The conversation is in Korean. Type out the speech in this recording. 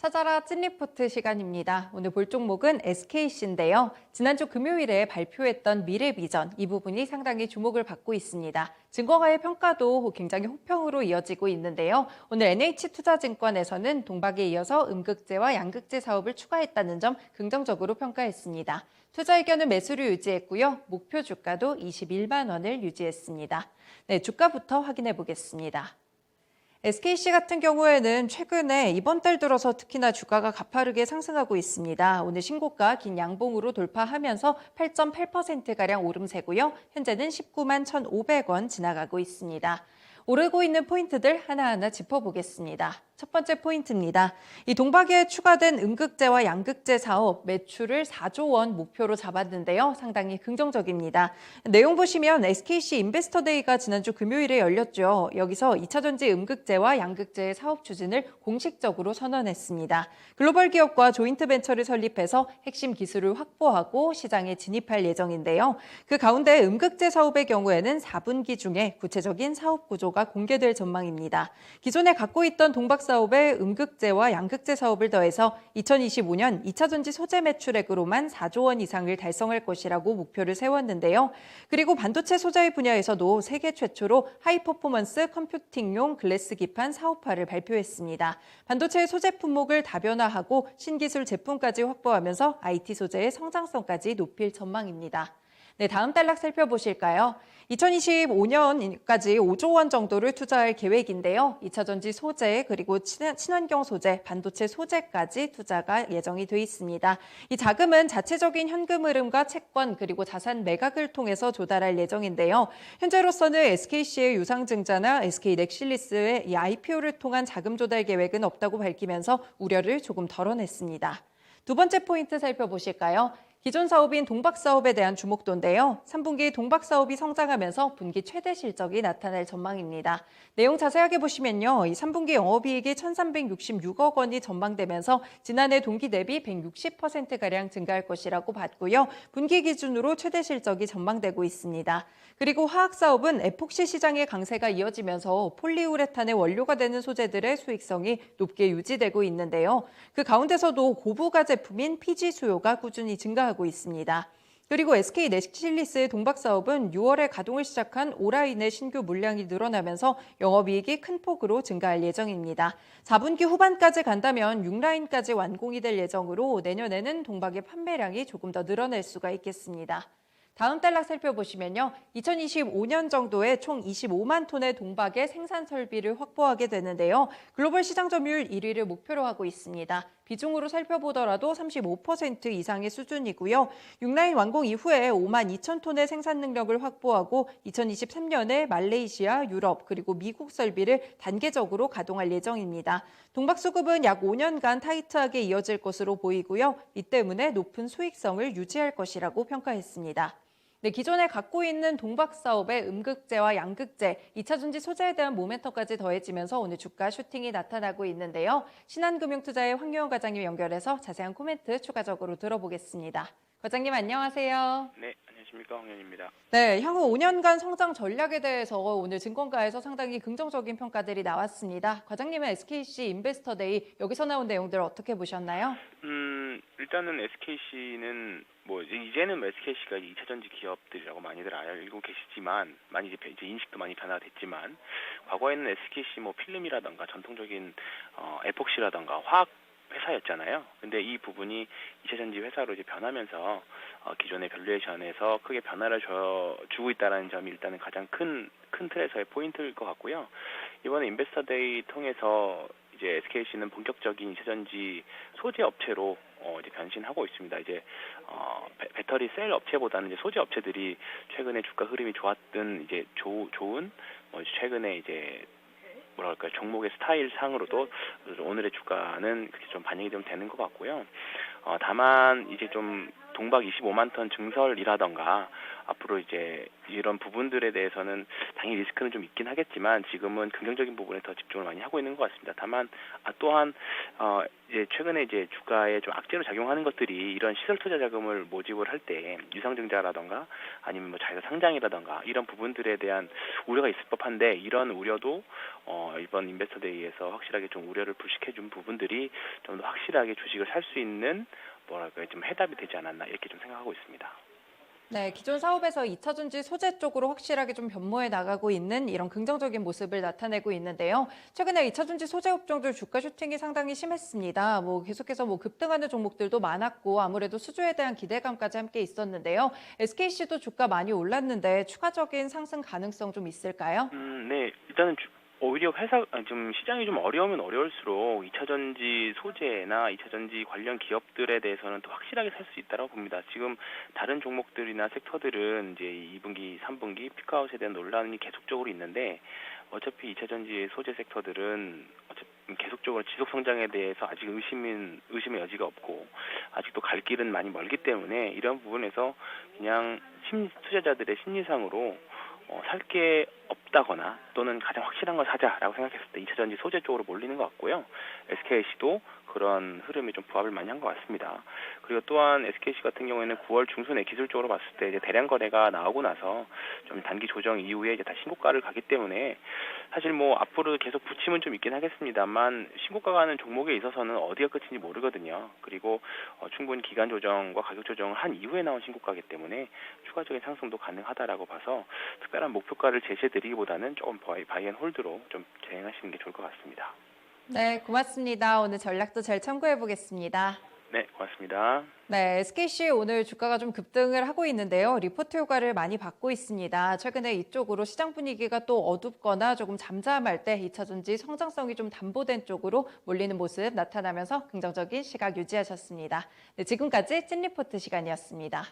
찾아라 찐리포트 시간입니다. 오늘 볼 종목은 SKC인데요. 지난주 금요일에 발표했던 미래 비전, 이 부분이 상당히 주목을 받고 있습니다. 증거가의 평가도 굉장히 호평으로 이어지고 있는데요. 오늘 NH투자증권에서는 동박에 이어서 음극재와 양극재 사업을 추가했다는 점 긍정적으로 평가했습니다. 투자 의견은 매수를 유지했고요. 목표 주가도 21만 원을 유지했습니다. 네, 주가부터 확인해 보겠습니다. SKC 같은 경우에는 최근에 이번 달 들어서 특히나 주가가 가파르게 상승하고 있습니다. 오늘 신고가 긴 양봉으로 돌파하면서 8.8%가량 오름세고요. 현재는 19만 1,500원 지나가고 있습니다. 오르고 있는 포인트들 하나하나 짚어보겠습니다. 첫 번째 포인트입니다. 이 동박에 추가된 음극재와 양극재 사업 매출을 4조 원 목표로 잡았는데요. 상당히 긍정적입니다. 내용 보시면 SKC 인베스터데이가 지난주 금요일에 열렸죠. 여기서 2차전지 음극재와 양극재의 사업 추진을 공식적으로 선언했습니다. 글로벌 기업과 조인트 벤처를 설립해서 핵심 기술을 확보하고 시장에 진입할 예정인데요. 그 가운데 음극재 사업의 경우에는 4분기 중에 구체적인 사업 구조가 공개될 전망입니다. 기존에 갖고 있던 동박 사업에 음극재와 양극재 사업을 더해서 2025년 2차전지 소재 매출액으로만 4조 원 이상을 달성할 것이라고 목표를 세웠는데요. 그리고 반도체 소재 분야에서도 세계 최초로 하이퍼포먼스 컴퓨팅용 글래스 기판 사업화를 발표했습니다. 반도체 소재 품목을 다변화하고 신기술 제품까지 확보하면서 IT 소재의 성장성까지 높일 전망입니다. 네, 다음 단락 살펴보실까요? 2025년까지 5조 원 정도를 투자할 계획인데요. 2차전지 소재 그리고 친환경 소재, 반도체 소재까지 투자가 예정이 돼 있습니다. 이 자금은 자체적인 현금 흐름과 채권 그리고 자산 매각을 통해서 조달할 예정인데요. 현재로서는 SKC의 유상증자나 SK넥실리스의 이 IPO를 통한 자금 조달 계획은 없다고 밝히면서 우려를 조금 덜어냈습니다. 두 번째 포인트 살펴보실까요? 기존 사업인 동박 사업에 대한 주목도인데요. 3분기 동박 사업이 성장하면서 분기 최대 실적이 나타날 전망입니다. 내용 자세하게 보시면요. 이 3분기 영업이익이 1,366억 원이 전망되면서 지난해 동기 대비 160%가량 증가할 것이라고 봤고요. 분기 기준으로 최대 실적이 전망되고 있습니다. 그리고 화학 사업은 에폭시 시장의 강세가 이어지면서 폴리우레탄의 원료가 되는 소재들의 수익성이 높게 유지되고 있는데요. 그 가운데서도 고부가 제품인 PG 수요가 꾸준히 증가하고 있습니다. 그리고 SK넥실리스의 동박 사업은 6월에 가동을 시작한 오라인의 신규 물량이 늘어나면서 영업이익이 큰 폭으로 증가할 예정입니다. 4분기 후반까지 간다면 6라인까지 완공이 될 예정으로 내년에는 동박의 판매량이 조금 더 늘어날 수가 있겠습니다. 다음 단락 살펴보시면요. 2025년 정도에 총 25만 톤의 동박의 생산 설비를 확보하게 되는데요. 글로벌 시장 점유율 1위를 목표로 하고 있습니다. 비중으로 살펴보더라도 35% 이상의 수준이고요. 6라인 완공 이후에 5만 2천 톤의 생산 능력을 확보하고 2023년에 말레이시아, 유럽 그리고 미국 설비를 단계적으로 가동할 예정입니다. 동박 수급은 약 5년간 타이트하게 이어질 것으로 보이고요. 이 때문에 높은 수익성을 유지할 것이라고 평가했습니다. 네, 기존에 갖고 있는 동박 사업의 음극재와 양극재, 2차전지 소재에 대한 모멘텀까지 더해지면서 오늘 주가 슈팅이 나타나고 있는데요. 신한금융투자의 황유원 과장님 연결해서 자세한 코멘트 추가적으로 들어보겠습니다. 과장님 안녕하세요. 네, 안녕하십니까. 황현입니다. 네, 향후 5년간 성장 전략에 대해서 오늘 증권가에서 상당히 긍정적인 평가들이 나왔습니다. 과장님은 SKC 인베스터데이 여기서 나온 내용들 어떻게 보셨나요? 일단은 SKC는 이제는 SKC가 2차전지 기업들이라고 많이들 알고 계시지만 많이 이제 인식도 많이 변화됐지만 과거에는 SKC 필름이라던가 전통적인 에폭시라던가 화학 회사였잖아요. 근데 이 부분이 2차전지 회사로 이제 변하면서 기존의 밸류에이션에서 크게 변화를 주고 있다는 점이 일단은 가장 큰 틀에서의 포인트일 것 같고요. 이번에 인베스터데이 통해서 이제 SKC는 본격적인 2차전지 소재 업체로 이제 변신하고 있습니다. 이제 배터리 셀 업체보다는 이제 소재 업체들이 최근에 주가 흐름이 좋았던 이제 좋은 최근에 이제 종목의 스타일 상으로도 오늘의 주가는 그렇게 좀 반영이 좀 되는 것 같고요. 다만 이제 좀 동박 25만 톤 증설이라던가 앞으로 이제 이런 부분들에 대해서는 당연히 리스크는 좀 있긴 하겠지만 지금은 긍정적인 부분에 더 집중을 많이 하고 있는 것 같습니다. 다만 또한 이제 최근에 이제 주가에 좀 악재로 작용하는 것들이 이런 시설 투자 자금을 모집을 할 때 유상증자라던가 아니면 뭐 자회사 상장이라던가 이런 부분들에 대한 우려가 있을 법한데 이런 우려도 이번 인베스터 데이에서 확실하게 좀 우려를 불식해준 부분들이 좀 더 확실하게 주식을 살 수 있는 뭐랄까요 좀 해답이 되지 않았나 이렇게 좀 생각하고 있습니다. 네, 기존 사업에서 2차 전지 소재 쪽으로 확실하게 좀 변모해 나가고 있는 이런 긍정적인 모습을 나타내고 있는데요. 최근에 2차 전지 소재 업종들 주가 슈팅이 상당히 심했습니다. 계속해서 급등하는 종목들도 많았고 아무래도 수주에 대한 기대감까지 함께 있었는데요. SKC도 주가 많이 올랐는데 추가적인 상승 가능성 좀 있을까요? 네. 일단은 오히려 좀 시장이 좀 어려우면 어려울수록 2차 전지 소재나 2차 전지 관련 기업들에 대해서는 더 확실하게 살 수 있다고 봅니다. 지금 다른 종목들이나 섹터들은 이제 2분기, 3분기 피크아웃에 대한 논란이 계속적으로 있는데 어차피 2차 전지 소재 섹터들은 계속적으로 지속 성장에 대해서 아직 의심의 여지가 없고 아직도 갈 길은 많이 멀기 때문에 이런 부분에서 그냥 투자자들의 심리상으로 살 게 없다거나 또는 가장 확실한 걸 사자라고 생각했을 때 2차 전지 소재 쪽으로 몰리는 것 같고요. SKC도 그런 흐름이 좀 부합을 많이 한 것 같습니다. 그리고 또한 SKC 같은 경우에는 9월 중순에 기술적으로 봤을 때 이제 대량 거래가 나오고 나서 좀 단기 조정 이후에 이제 다시 신고가를 가기 때문에 사실 앞으로 계속 부침은 좀 있긴 하겠습니다만 신고가 가는 종목에 있어서는 어디가 끝인지 모르거든요. 그리고 충분히 기간 조정과 가격 조정을 한 이후에 나온 신고가이기 때문에 추가적인 상승도 가능하다라고 봐서 특별한 목표가를 제시해드리기보다는 조금 바이앤홀드로 좀 진행하시는 게 좋을 것 같습니다. 네, 고맙습니다. 오늘 전략도 잘 참고해 보겠습니다. 네, 고맙습니다. 네, SKC 오늘 주가가 좀 급등을 하고 있는데요. 리포트 효과를 많이 받고 있습니다. 최근에 이쪽으로 시장 분위기가 또 어둡거나 조금 잠잠할 때 2차 전지 성장성이 좀 담보된 쪽으로 몰리는 모습 나타나면서 긍정적인 시각 유지하셨습니다. 네, 지금까지 찐리포트 시간이었습니다.